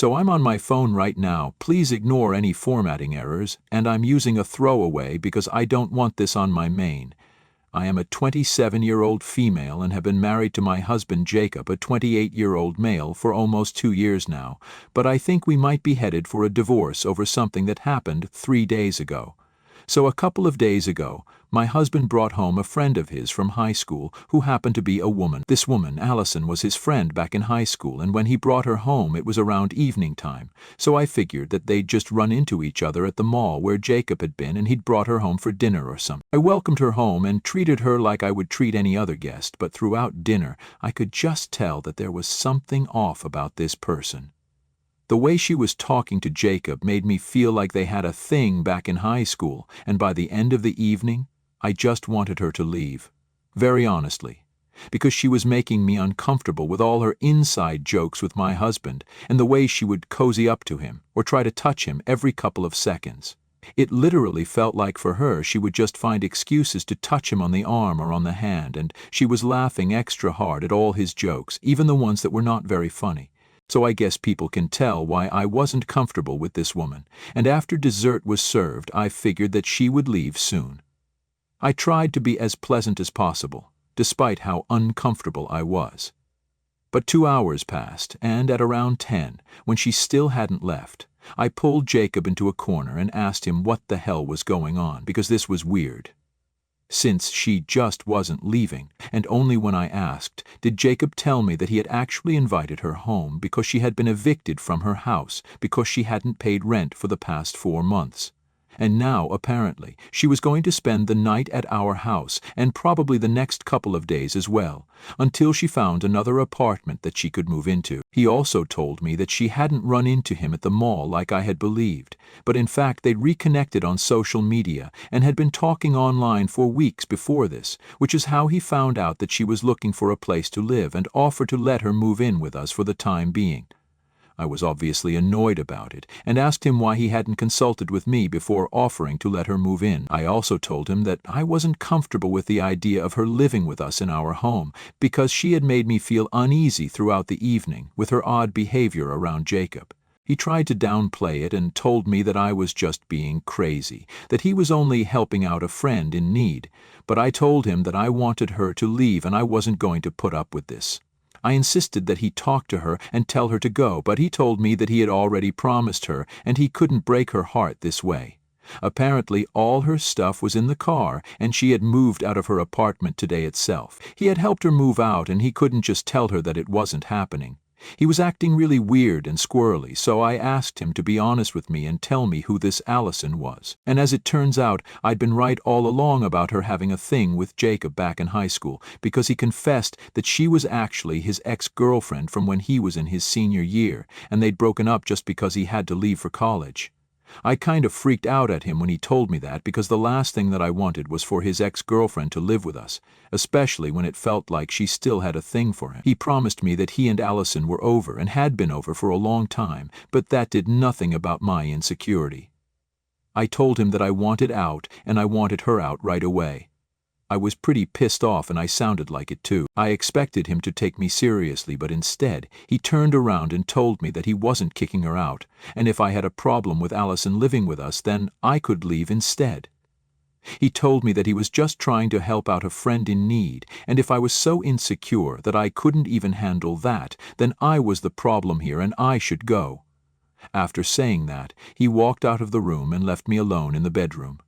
So I'm on my phone right now, please ignore any formatting errors, and I'm using a throwaway because I don't want this on my main. I am a 27-year-old female and have been married to my husband Jacob, a 28-year-old male, for almost 2 years now, but I think we might be headed for a divorce over something that happened 3 days ago. So a couple of days ago, my husband brought home a friend of his from high school who happened to be a woman. This woman, Allison, was his friend back in high school, and when he brought her home it was around evening time, so I figured that they'd just run into each other at the mall where Jacob had been and he'd brought her home for dinner or something. I welcomed her home and treated her like I would treat any other guest, but throughout dinner I could just tell that there was something off about this person. The way she was talking to Jacob made me feel like they had a thing back in high school, and by the end of the evening, I just wanted her to leave. Very honestly. Because she was making me uncomfortable with all her inside jokes with my husband, and the way she would cozy up to him, or try to touch him every couple of seconds. It literally felt like for her she would just find excuses to touch him on the arm or on the hand, and she was laughing extra hard at all his jokes, even the ones that were not very funny. So I guess people can tell why I wasn't comfortable with this woman, and after dessert was served I figured that she would leave soon. I tried to be as pleasant as possible, despite how uncomfortable I was. But 2 hours passed, and at around 10, when she still hadn't left, I pulled Jacob into a corner and asked him what the hell was going on, because this was weird. Since she just wasn't leaving, and only when I asked, did Jacob tell me that he had actually invited her home because she had been evicted from her house because she hadn't paid rent for the past 4 months. And now, apparently, she was going to spend the night at our house, and probably the next couple of days as well, until she found another apartment that she could move into. He also told me that she hadn't run into him at the mall like I had believed, but in fact they'd reconnected on social media and had been talking online for weeks before this, which is how he found out that she was looking for a place to live and offered to let her move in with us for the time being. I was obviously annoyed about it, and asked him why he hadn't consulted with me before offering to let her move in. I also told him that I wasn't comfortable with the idea of her living with us in our home, because she had made me feel uneasy throughout the evening with her odd behavior around Jacob. He tried to downplay it and told me that I was just being crazy, that he was only helping out a friend in need, but I told him that I wanted her to leave and I wasn't going to put up with this. I insisted that he talk to her and tell her to go, but he told me that he had already promised her and he couldn't break her heart this way. Apparently all her stuff was in the car and she had moved out of her apartment today itself. He had helped her move out and he couldn't just tell her that it wasn't happening. He was acting really weird and squirrely, so I asked him to be honest with me and tell me who this Allison was. And as it turns out, I'd been right all along about her having a thing with Jacob back in high school, because he confessed that she was actually his ex-girlfriend from when he was in his senior year, and they'd broken up just because he had to leave for college. I kind of freaked out at him when he told me that, because the last thing that I wanted was for his ex-girlfriend to live with us, especially when it felt like she still had a thing for him. He promised me that he and Allison were over and had been over for a long time, but that did nothing about my insecurity. I told him that I wanted out and I wanted her out right away. I was pretty pissed off and I sounded like it too. I expected him to take me seriously, but instead, he turned around and told me that he wasn't kicking her out, and if I had a problem with Allison living with us, then I could leave instead. He told me that he was just trying to help out a friend in need, and if I was so insecure that I couldn't even handle that, then I was the problem here and I should go. After saying that, he walked out of the room and left me alone in the bedroom.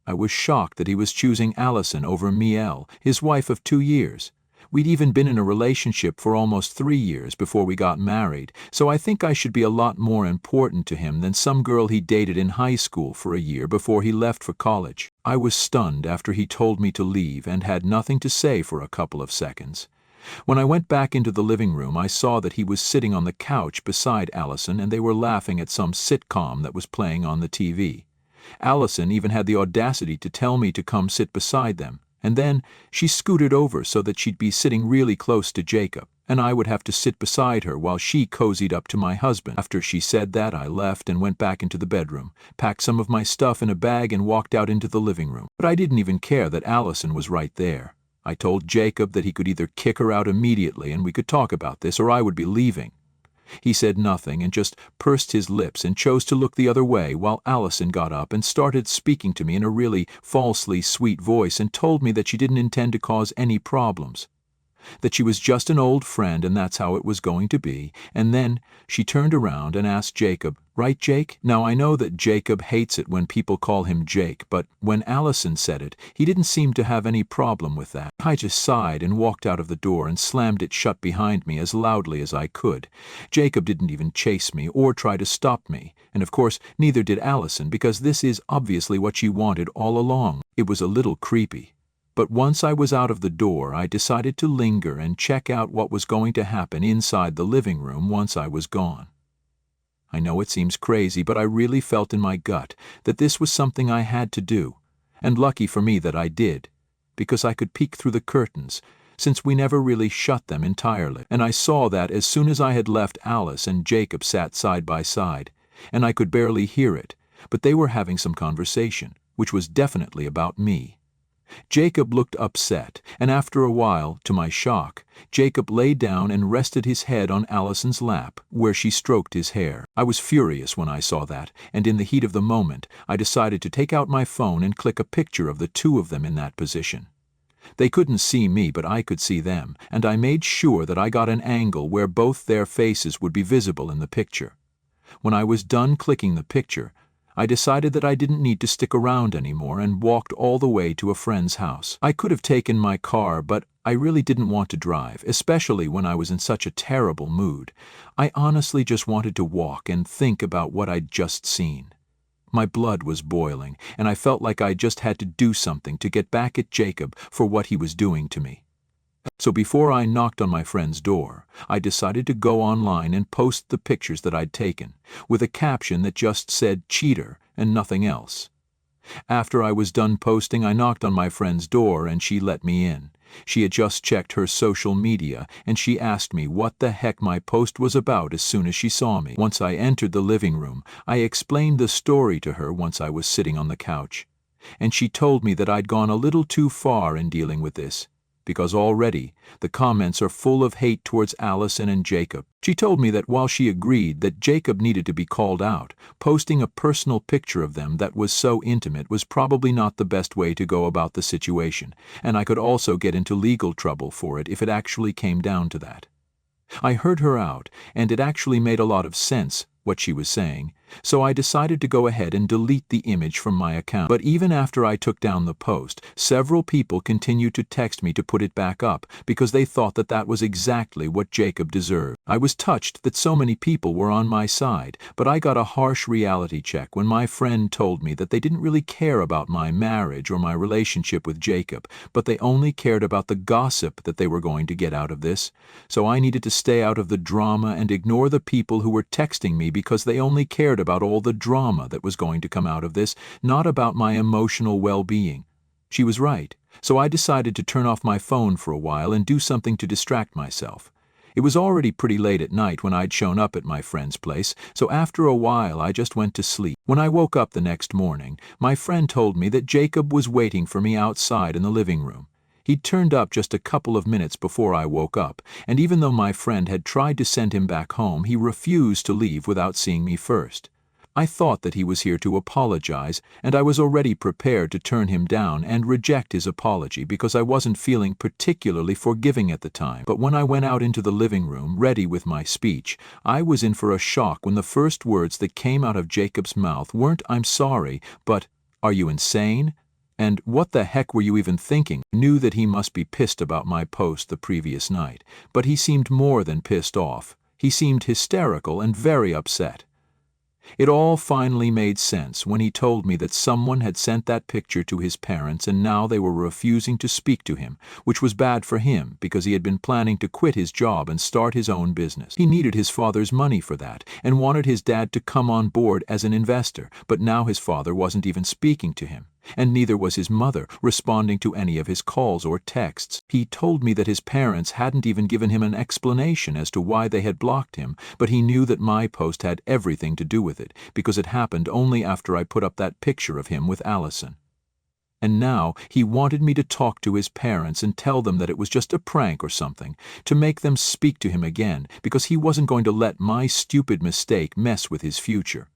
I was shocked that he was choosing Allison over Miel, his wife of 2 years. We'd even been in a relationship for almost 3 years before we got married, so I think I should be a lot more important to him than some girl he dated in high school for a year before he left for college. I was stunned after he told me to leave and had nothing to say for a couple of seconds. When I went back into the living room, I saw that he was sitting on the couch beside Allison and they were laughing at some sitcom that was playing on the TV. Allison even had the audacity to tell me to come sit beside them, and then she scooted over so that she'd be sitting really close to Jacob, and I would have to sit beside her while she cozied up to my husband. After she said that, I left and went back into the bedroom, packed some of my stuff in a bag and walked out into the living room. But I didn't even care that Allison was right there. I told Jacob that he could either kick her out immediately and we could talk about this, or I would be leaving. He said nothing and just pursed his lips and chose to look the other way while Allison got up and started speaking to me in a really falsely sweet voice and told me that she didn't intend to cause any problems, that she was just an old friend and that's how it was going to be. And then she turned around and asked Jacob, "Right, Jake?" Now I know that Jacob hates it when people call him Jake, but when Allison said it, he didn't seem to have any problem with that. I just sighed and walked out of the door and slammed it shut behind me as loudly as I could. Jacob didn't even chase me or try to stop me, and of course neither did Allison, because this is obviously what she wanted all along. It was a little creepy. But once I was out of the door, I decided to linger and check out what was going to happen inside the living room once I was gone. I know it seems crazy, but I really felt in my gut that this was something I had to do, and lucky for me that I did, because I could peek through the curtains, since we never really shut them entirely. And I saw that as soon as I had left, Alice and Jacob sat side by side, and I could barely hear it, but they were having some conversation, which was definitely about me. Jacob looked upset, and after a while, to my shock, Jacob lay down and rested his head on Allison's lap, where she stroked his hair. I was furious when I saw that, and in the heat of the moment, I decided to take out my phone and click a picture of the two of them in that position. They couldn't see me, but I could see them, and I made sure that I got an angle where both their faces would be visible in the picture. When I was done clicking the picture, I decided that I didn't need to stick around anymore and walked all the way to a friend's house. I could have taken my car, but I really didn't want to drive, especially when I was in such a terrible mood. I honestly just wanted to walk and think about what I'd just seen. My blood was boiling, and I felt like I just had to do something to get back at Jacob for what he was doing to me. So before I knocked on my friend's door, I decided to go online and post the pictures that I'd taken, with a caption that just said "cheater" and nothing else. After I was done posting, I knocked on my friend's door and she let me in. She had just checked her social media and she asked me what the heck my post was about as soon as she saw me. Once I entered the living room, I explained the story to her once I was sitting on the couch, and she told me that I'd gone a little too far in dealing with this, because already the comments are full of hate towards Allison and Jacob. She told me that while she agreed that Jacob needed to be called out, posting a personal picture of them that was so intimate was probably not the best way to go about the situation, and I could also get into legal trouble for it if it actually came down to that. I heard her out, and it actually made a lot of sense, what she was saying, so I decided to go ahead and delete the image from my account. But even after I took down the post, several people continued to text me to put it back up because they thought that that was exactly what Jacob deserved. I was touched that so many people were on my side, but I got a harsh reality check when my friend told me that they didn't really care about my marriage or my relationship with Jacob, but they only cared about the gossip that they were going to get out of this. So I needed to stay out of the drama and ignore the people who were texting me because they only cared about all the drama that was going to come out of this, not about my emotional well-being. She was right, so I decided to turn off my phone for a while and do something to distract myself. It was already pretty late at night when I'd shown up at my friend's place, so after a while I just went to sleep. When I woke up the next morning, my friend told me that Jacob was waiting for me outside in the living room. He'd turned up just a couple of minutes before I woke up, and even though my friend had tried to send him back home, he refused to leave without seeing me first. I thought that he was here to apologize, and I was already prepared to turn him down and reject his apology because I wasn't feeling particularly forgiving at the time. But when I went out into the living room, ready with my speech, I was in for a shock when the first words that came out of Jacob's mouth weren't "I'm sorry," but "Are you insane?" And "What the heck were you even thinking?" I knew that he must be pissed about my post the previous night, but he seemed more than pissed off. He seemed hysterical and very upset. It all finally made sense when he told me that someone had sent that picture to his parents and now they were refusing to speak to him, which was bad for him because he had been planning to quit his job and start his own business. He needed his father's money for that and wanted his dad to come on board as an investor, but now his father wasn't even speaking to him, and neither was his mother responding to any of his calls or texts. He told me that his parents hadn't even given him an explanation as to why they had blocked him, but he knew that my post had everything to do with it because it happened only after I put up that picture of him with Allison. And now he wanted me to talk to his parents and tell them that it was just a prank or something, to make them speak to him again, because he wasn't going to let my stupid mistake mess with his future.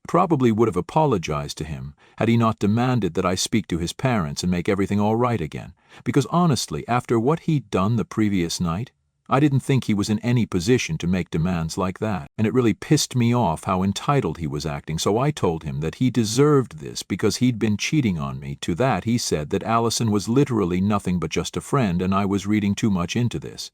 Probably would have apologized to him had he not demanded that I speak to his parents and make everything all right again, because honestly, after what he'd done the previous night, I didn't think he was in any position to make demands like that, and it really pissed me off how entitled he was acting, so I told him that he deserved this because he'd been cheating on me. To that he said that Allison was literally nothing but just a friend and I was reading too much into this.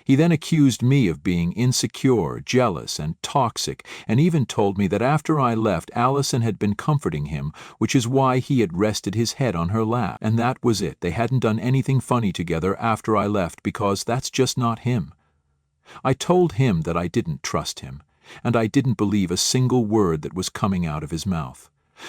He then accused me of being insecure, jealous, and toxic, and even told me that after I left, Allison had been comforting him, which is why he had rested his head on her lap. And that was it. They hadn't done anything funny together after I left because that's just not him. I told him that I didn't trust him, and I didn't believe a single word that was coming out of his mouth.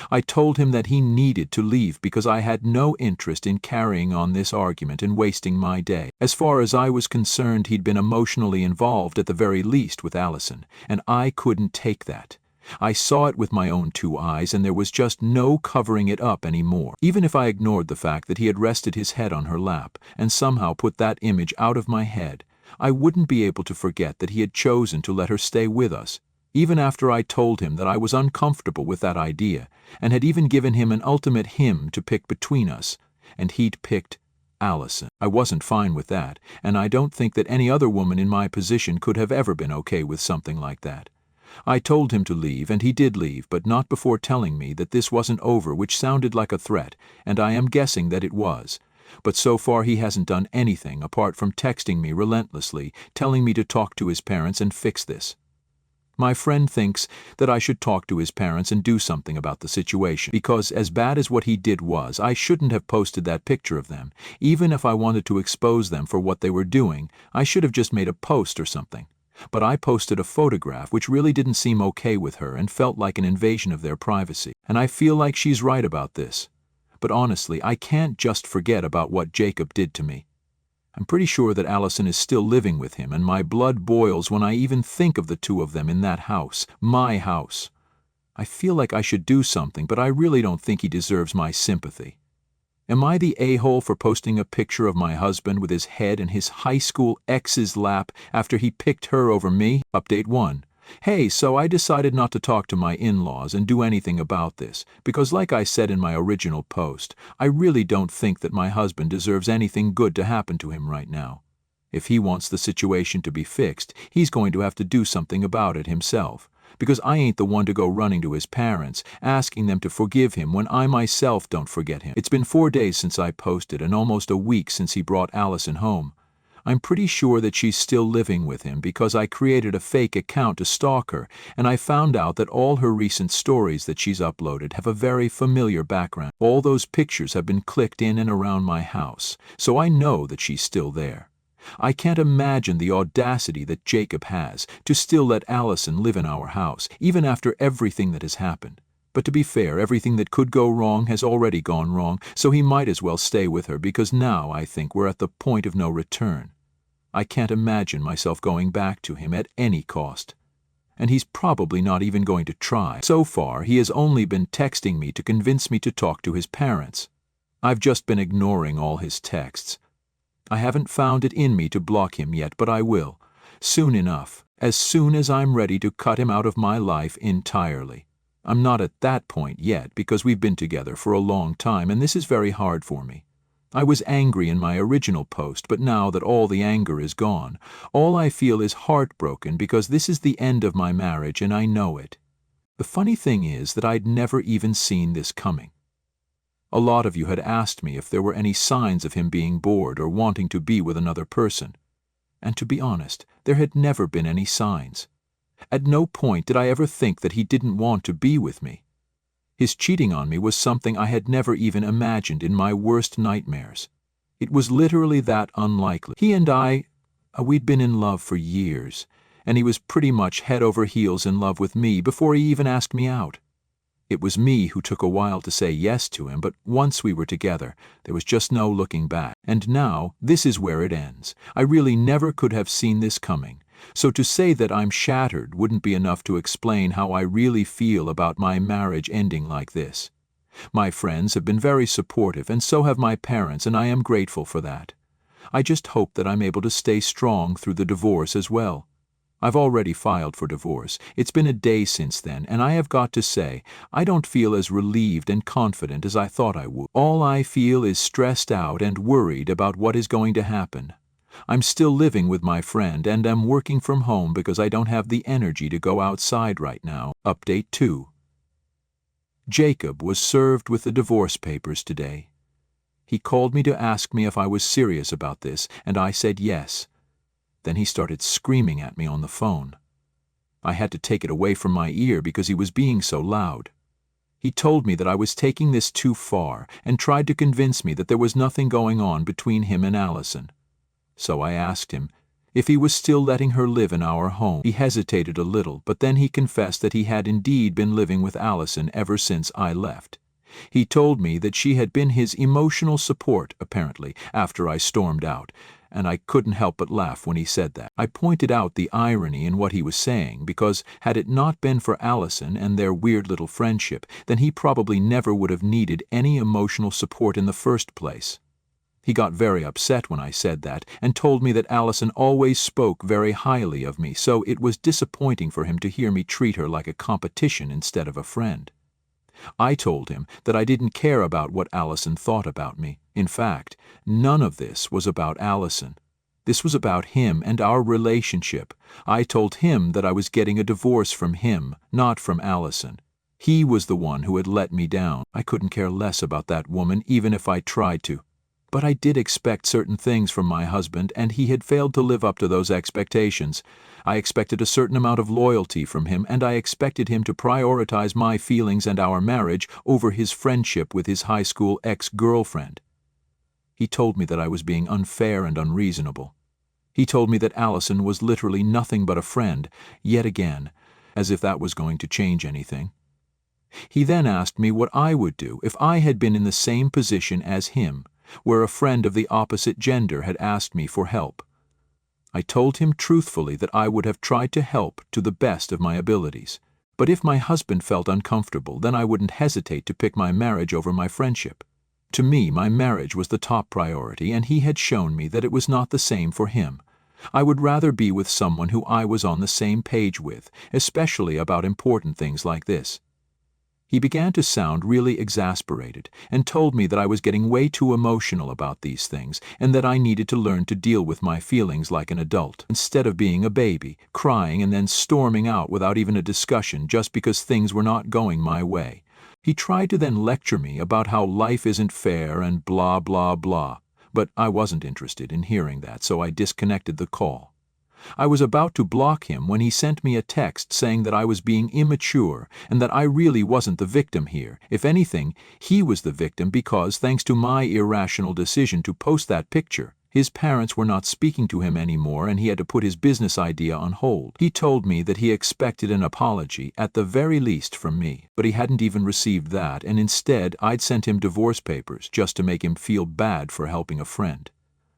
I told him that he needed to leave because I had no interest in carrying on this argument and wasting my day. As far as I was concerned, he'd been emotionally involved at the very least with Allison, and I couldn't take that. I saw it with my own 2 eyes, and there was just no covering it up anymore. Even if I ignored the fact that he had rested his head on her lap and somehow put that image out of my head, I wouldn't be able to forget that he had chosen to let her stay with us. Even after I told him that I was uncomfortable with that idea, and had even given him an ultimate hymn to pick between us, and he'd picked Allison. I wasn't fine with that, and I don't think that any other woman in my position could have ever been okay with something like that. I told him to leave, and he did leave, but not before telling me that this wasn't over, which sounded like a threat, and I am guessing that it was. But so far he hasn't done anything apart from texting me relentlessly, telling me to talk to his parents and fix this. My friend thinks that I should talk to his parents and do something about the situation, because as bad as what he did was, I shouldn't have posted that picture of them. Even if I wanted to expose them for what they were doing, I should have just made a post or something. But I posted a photograph which really didn't seem okay with her and felt like an invasion of their privacy. And I feel like she's right about this. But honestly, I can't just forget about what Jacob did to me. I'm pretty sure that Allison is still living with him, and my blood boils when I even think of the 2 of them in that house, my house. I feel like I should do something, but I really don't think he deserves my sympathy. Am I the a-hole for posting a picture of my husband with his head in his high school ex's lap after he picked her over me? Update 1. Hey, so I decided not to talk to my in-laws and do anything about this, because like I said in my original post, I really don't think that my husband deserves anything good to happen to him right now. If he wants the situation to be fixed, he's going to have to do something about it himself, because I ain't the one to go running to his parents, asking them to forgive him when I myself don't forget him. It's been 4 days since I posted and almost a week since he brought Allison home. I'm pretty sure that she's still living with him because I created a fake account to stalk her, and I found out that all her recent stories that she's uploaded have a very familiar background. All those pictures have been clicked in and around my house, so I know that she's still there. I can't imagine the audacity that Jacob has to still let Allison live in our house, even after everything that has happened. But to be fair, everything that could go wrong has already gone wrong, so he might as well stay with her because now I think we're at the point of no return. I can't imagine myself going back to him at any cost. And he's probably not even going to try. So far, he has only been texting me to convince me to talk to his parents. I've just been ignoring all his texts. I haven't found it in me to block him yet, but I will, soon enough, as soon as I'm ready to cut him out of my life entirely. I'm not at that point yet because we've been together for a long time and this is very hard for me. I was angry in my original post, but now that all the anger is gone, all I feel is heartbroken because this is the end of my marriage and I know it. The funny thing is that I'd never even seen this coming. A lot of you had asked me if there were any signs of him being bored or wanting to be with another person. And to be honest, there had never been any signs. At no point did I ever think that he didn't want to be with me. His cheating on me was something I had never even imagined in my worst nightmares. It was literally that unlikely. He and we'd been in love for years, and he was pretty much head over heels in love with me before he even asked me out. It was me who took a while to say yes to him, but once we were together, there was just no looking back. And now, this is where it ends. I really never could have seen this coming. So to say that I'm shattered wouldn't be enough to explain how I really feel about my marriage ending like this. My friends have been very supportive, and so have my parents, and I am grateful for that. I just hope that I'm able to stay strong through the divorce as well. I've already filed for divorce. It's been a day since then, and I have got to say, I don't feel as relieved and confident as I thought I would. All I feel is stressed out and worried about what is going to happen. I'm still living with my friend and am working from home because I don't have the energy to go outside right now. Update 2. Jacob was served with the divorce papers today. He called me to ask me if I was serious about this, and I said yes. Then he started screaming at me on the phone. I had to take it away from my ear because he was being so loud. He told me that I was taking this too far and tried to convince me that there was nothing going on between him and Allison. So I asked him if he was still letting her live in our home. He hesitated a little, but then he confessed that he had indeed been living with Allison ever since I left. He told me that she had been his emotional support, apparently, after I stormed out, and I couldn't help but laugh when he said that. I pointed out the irony in what he was saying, because had it not been for Allison and their weird little friendship, then he probably never would have needed any emotional support in the first place. He got very upset when I said that, and told me that Allison always spoke very highly of me, so it was disappointing for him to hear me treat her like a competition instead of a friend. I told him that I didn't care about what Allison thought about me. In fact, none of this was about Allison. This was about him and our relationship. I told him that I was getting a divorce from him, not from Allison. He was the one who had let me down. I couldn't care less about that woman, even if I tried to. But I did expect certain things from my husband, and he had failed to live up to those expectations. I expected a certain amount of loyalty from him, and I expected him to prioritize my feelings and our marriage over his friendship with his high school ex-girlfriend. He told me that I was being unfair and unreasonable. He told me that Allison was literally nothing but a friend, yet again, as if that was going to change anything. He then asked me what I would do if I had been in the same position as him, where a friend of the opposite gender had asked me for help. I told him truthfully that I would have tried to help to the best of my abilities. But if my husband felt uncomfortable, then I wouldn't hesitate to pick my marriage over my friendship. To me, my marriage was the top priority, and he had shown me that it was not the same for him. I would rather be with someone who I was on the same page with, especially about important things like this. He began to sound really exasperated and told me that I was getting way too emotional about these things and that I needed to learn to deal with my feelings like an adult, instead of being a baby, crying and then storming out without even a discussion just because things were not going my way. He tried to then lecture me about how life isn't fair and blah blah blah, but I wasn't interested in hearing that, so I disconnected the call. I was about to block him when he sent me a text saying that I was being immature and that I really wasn't the victim here. If anything, he was the victim because, thanks to my irrational decision to post that picture, his parents were not speaking to him anymore and he had to put his business idea on hold. He told me that he expected an apology, at the very least from me, but he hadn't even received that, and instead I'd sent him divorce papers just to make him feel bad for helping a friend.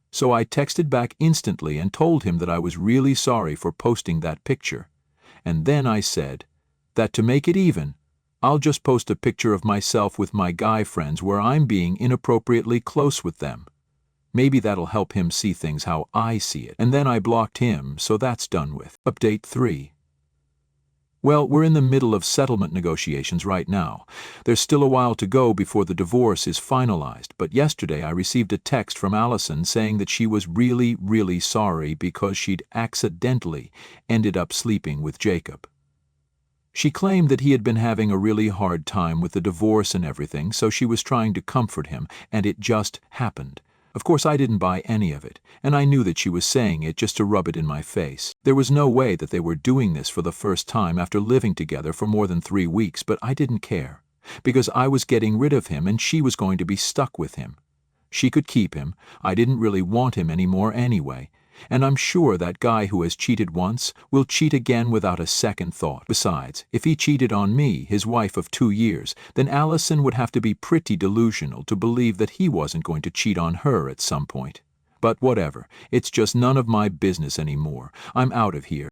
So I texted back instantly and told him that I was really sorry for posting that picture. And then I said that to make it even, I'll just post a picture of myself with my guy friends where I'm being inappropriately close with them. Maybe that'll help him see things how I see it. And then I blocked him, so that's done with. Update 3. Well, we're in the middle of settlement negotiations right now. There's still a while to go before the divorce is finalized, but yesterday I received a text from Allison saying that she was really, really sorry because she'd accidentally ended up sleeping with Jacob. She claimed that he had been having a really hard time with the divorce and everything, so she was trying to comfort him, and it just happened. Of course, I didn't buy any of it, and I knew that she was saying it just to rub it in my face. There was no way that they were doing this for the first time after living together for more than 3 weeks, but I didn't care, because I was getting rid of him and she was going to be stuck with him. She could keep him. I didn't really want him anymore anyway, and I'm sure that guy who has cheated once will cheat again without a second thought. Besides, if he cheated on me, his wife of 2 years, then Allison would have to be pretty delusional to believe that he wasn't going to cheat on her at some point. But whatever, it's just none of my business anymore. I'm out of here.